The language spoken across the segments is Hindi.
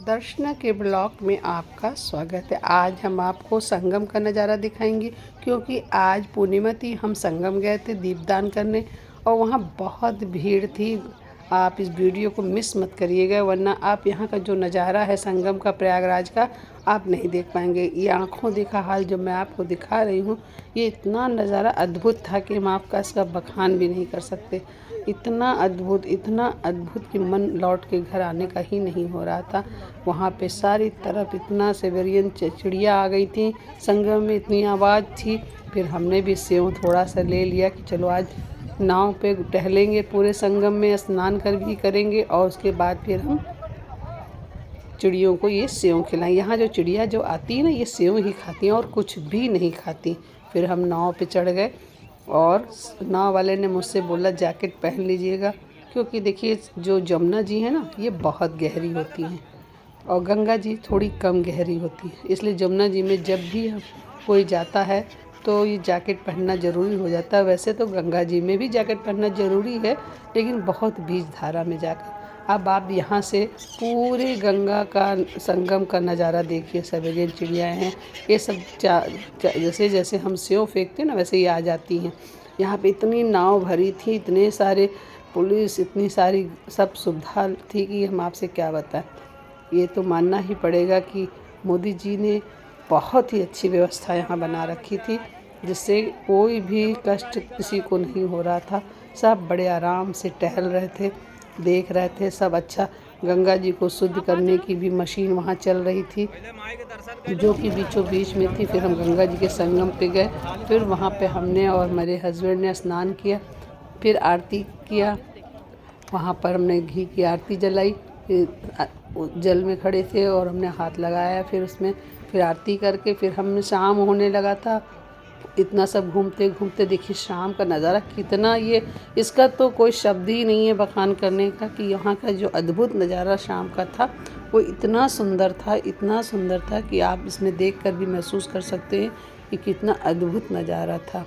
दर्शना के ब्लॉग में आपका स्वागत है। आज हम आपको संगम का नज़ारा दिखाएंगे क्योंकि आज पूर्णिमा थी। हम संगम गए थे दीपदान करने और वहाँ बहुत भीड़ थी। आप इस वीडियो को मिस मत करिएगा, वरना आप यहाँ का जो नज़ारा है संगम का, प्रयागराज का, आप नहीं देख पाएंगे। ये आँखों देखा हाल जो मैं आपको दिखा रही हूँ, ये इतना नज़ारा अद्भुत था कि हम आपका इसका बखान भी नहीं कर सकते। इतना अद्भुत कि मन लौट के घर आने का ही नहीं हो रहा था। वहाँ पे सारी तरफ इतना सेवेरियन चिड़िया आ गई थी, संगम में इतनी आवाज़ थी। फिर हमने भी सेव थोड़ा सा ले लिया कि चलो आज नाव पे टहलेंगे, पूरे संगम में स्नान कर भी करेंगे और उसके बाद फिर हम चिड़ियों को ये सेव खिलाएं। यहाँ जो चिड़िया जो आती है ना, ये सेव ही खाती हैं और कुछ भी नहीं खाती। फिर हम नाव पे चढ़ गए और नाव वाले ने मुझसे बोला जैकेट पहन लीजिएगा, क्योंकि देखिए जो जमुना जी है ना, ये बहुत गहरी होती हैं और गंगा जी थोड़ी कम गहरी होती है। इसलिए जमुना जी में जब भी कोई जाता है तो ये जैकेट पहनना ज़रूरी हो जाता है। वैसे तो गंगा जी में भी जैकेट पहनना ज़रूरी है, लेकिन बहुत बीच धारा में जाकर। अब आप यहाँ से पूरे गंगा का संगम का नज़ारा देखिए। सवेरे चिड़ियाँ हैं, ये सब जैसे जैसे हम सेव फेंकते हैं ना, वैसे ही आ जाती हैं। यहाँ पे इतनी नाव भरी थी, इतने सारे पुलिस, इतनी सारी सब सुविधा थी कि हम आपसे क्या बताएं। ये तो मानना ही पड़ेगा कि मोदी जी ने बहुत ही अच्छी व्यवस्था यहाँ बना रखी थी, जिससे कोई भी कष्ट किसी को नहीं हो रहा था। सब बड़े आराम से टहल रहे थे, देख रहे थे सब। अच्छा, गंगा जी को शुद्ध करने की भी मशीन वहाँ चल रही थी, जो कि बीचों बीच में थी। फिर हम गंगा जी के संगम पे गए, फिर वहाँ पे हमने और मेरे हस्बैंड ने स्नान किया, फिर आरती किया। वहाँ पर हमने घी की आरती जलाई, जल में खड़े थे और हमने हाथ लगाया फिर उसमें, फिर आरती करके फिर हम शाम होने लगा था। इतना सब घूमते घूमते देखिए शाम का नज़ारा कितना, ये इसका तो कोई शब्द ही नहीं है बखान करने का कि यहाँ का जो अद्भुत नज़ारा शाम का था वो इतना सुंदर था, इतना सुंदर था कि आप इसमें देखकर भी महसूस कर सकते हैं कि कितना अद्भुत नज़ारा था।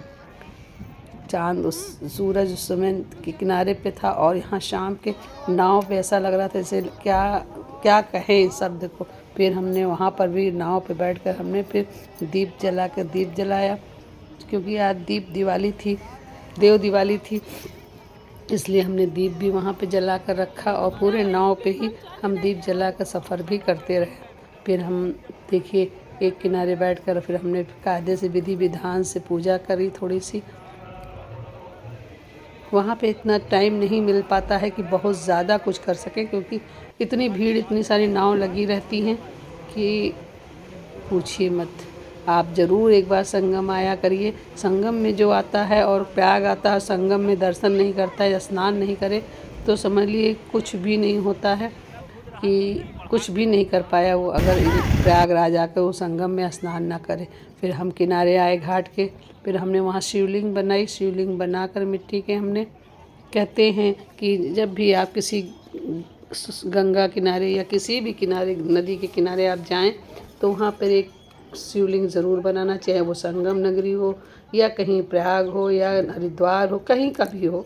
चाँद सूरज उस समय के किनारे पे था और यहाँ शाम के नाव पे ऐसा लग रहा था जैसे क्या कहें इस शब्द को। फिर हमने वहाँ पर भी नाव पे बैठकर हमने फिर दीप जलाया, क्योंकि आज दिवाली थी, देव दिवाली थी, इसलिए हमने दीप भी वहाँ पे जला कर रखा और पूरे नाव पे ही हम दीप जला कर सफ़र भी करते रहे। फिर हम देखिए एक किनारे बैठकर फिर हमने कायदे से विधि विधान से पूजा करी थोड़ी सी। वहाँ पे इतना टाइम नहीं मिल पाता है कि बहुत ज़्यादा कुछ कर सकें, क्योंकि इतनी भीड़, इतनी सारी नाव लगी रहती हैं कि पूछिए मत। आप ज़रूर एक बार संगम आया करिए। संगम में जो आता है और प्रयाग आता है, संगम में दर्शन नहीं करता है या स्नान नहीं करे तो समझ लिए कुछ भी नहीं होता है, कि कुछ भी नहीं कर पाया वो, अगर प्रयागराज आकर वो संगम में स्नान ना करे। फिर हम किनारे आए घाट के, फिर हमने वहाँ शिवलिंग बनाई। शिवलिंग बनाकर मिट्टी के, हमने कहते हैं कि जब भी आप किसी गंगा किनारे या किसी भी किनारे, नदी के किनारे आप जाएं तो वहाँ पर एक शिवलिंग ज़रूर बनाना, चाहे वो संगम नगरी हो या कहीं प्रयाग हो या हरिद्वार हो, कहीं का भी हो,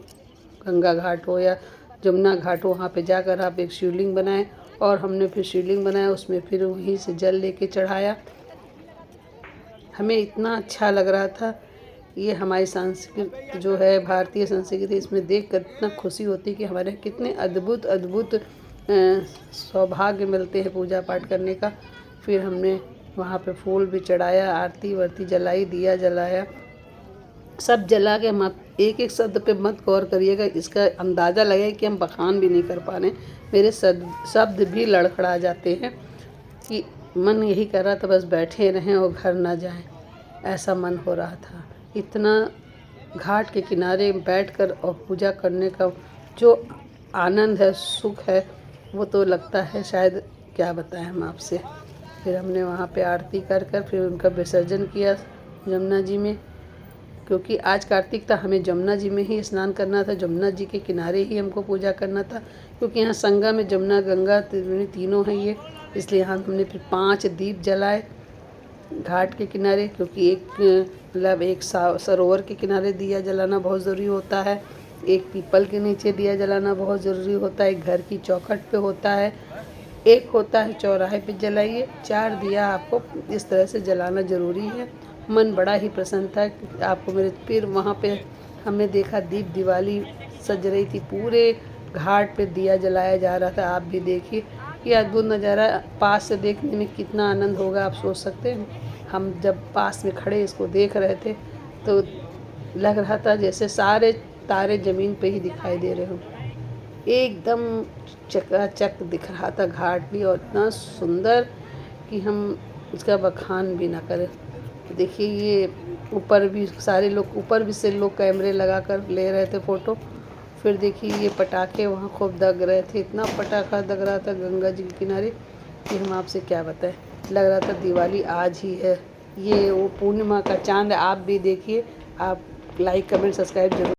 गंगा घाट हो या जमुना घाट हो, वहाँ पे जाकर आप एक शिवलिंग बनाएं। और हमने फिर शिवलिंग बनाया, उसमें फिर वहीं से जल लेके चढ़ाया। हमें इतना अच्छा लग रहा था। ये हमारी संस्कृति जो है, भारतीय संस्कृति, इसमें देखकर इतना खुशी होती कि हमारे कितने अद्भुत सौभाग्य मिलते हैं पूजा पाठ करने का। फिर हमने वहाँ पे फूल भी चढ़ाया, आरती वारती जलाई, दिया जलाया, सब जला के। हम एक एक शब्द पे मत गौर करिएगा, इसका अंदाज़ा लगे कि हम बखान भी नहीं कर पा रहे। मेरे शब्द भी लड़खड़ा जाते हैं कि मन यही कर रहा था बस बैठे रहें और घर ना जाएं, ऐसा मन हो रहा था। इतना घाट के किनारे बैठकर और पूजा करने का जो आनंद है, सुख है, वो तो लगता है शायद क्या बताएं हम आपसे। फिर हमने वहाँ पे आरती कर फिर उनका विसर्जन किया जमुना जी में, क्योंकि आज कार्तिक था, हमें जमुना जी में ही स्नान करना था, जमुना जी के किनारे ही हमको पूजा करना था, क्योंकि यहाँ संगम में जमुना गंगा तीनों हैं ये। इसलिए यहाँ हमने फिर 5 दीप जलाए घाट के किनारे, क्योंकि एक सरोवर के किनारे दिया जलाना बहुत ज़रूरी होता है, एक पीपल के नीचे दिया जलाना बहुत ज़रूरी होता है, एक घर की चौखट पे होता है, एक होता है चौराहे पे जलाइए, 4 दिया आपको इस तरह से जलाना ज़रूरी है। मन बड़ा ही प्रसन्न था कि आपको मेरे फिर वहाँ पे हमने देखा दीप दिवाली सज रही थी, पूरे घाट पे दिया जलाया जा रहा था। आप भी देखिए ये अद्भुत नज़ारा पास से देखने में कितना आनंद होगा आप सोच सकते हैं। हम जब पास में खड़े इसको देख रहे थे तो लग रहा था जैसे सारे तारे ज़मीन पे ही दिखाई दे रहे हों। एकदम चकाचक दिख रहा था घाट भी, और इतना सुंदर कि हम इसका बखान भी ना करें। देखिए ये ऊपर भी सारे लोग, ऊपर भी से लोग कैमरे लगा कर ले रहे थे फ़ोटो। फिर देखिए ये पटाखे वहाँ खूब दग रहे थे, इतना पटाखा दग रहा था गंगा जी के किनारे कि हम आपसे क्या बताएं। लग रहा था दिवाली आज ही है। ये वो पूर्णिमा का चाँद आप भी देखिए। आप लाइक कमेंट सब्सक्राइब जरूर।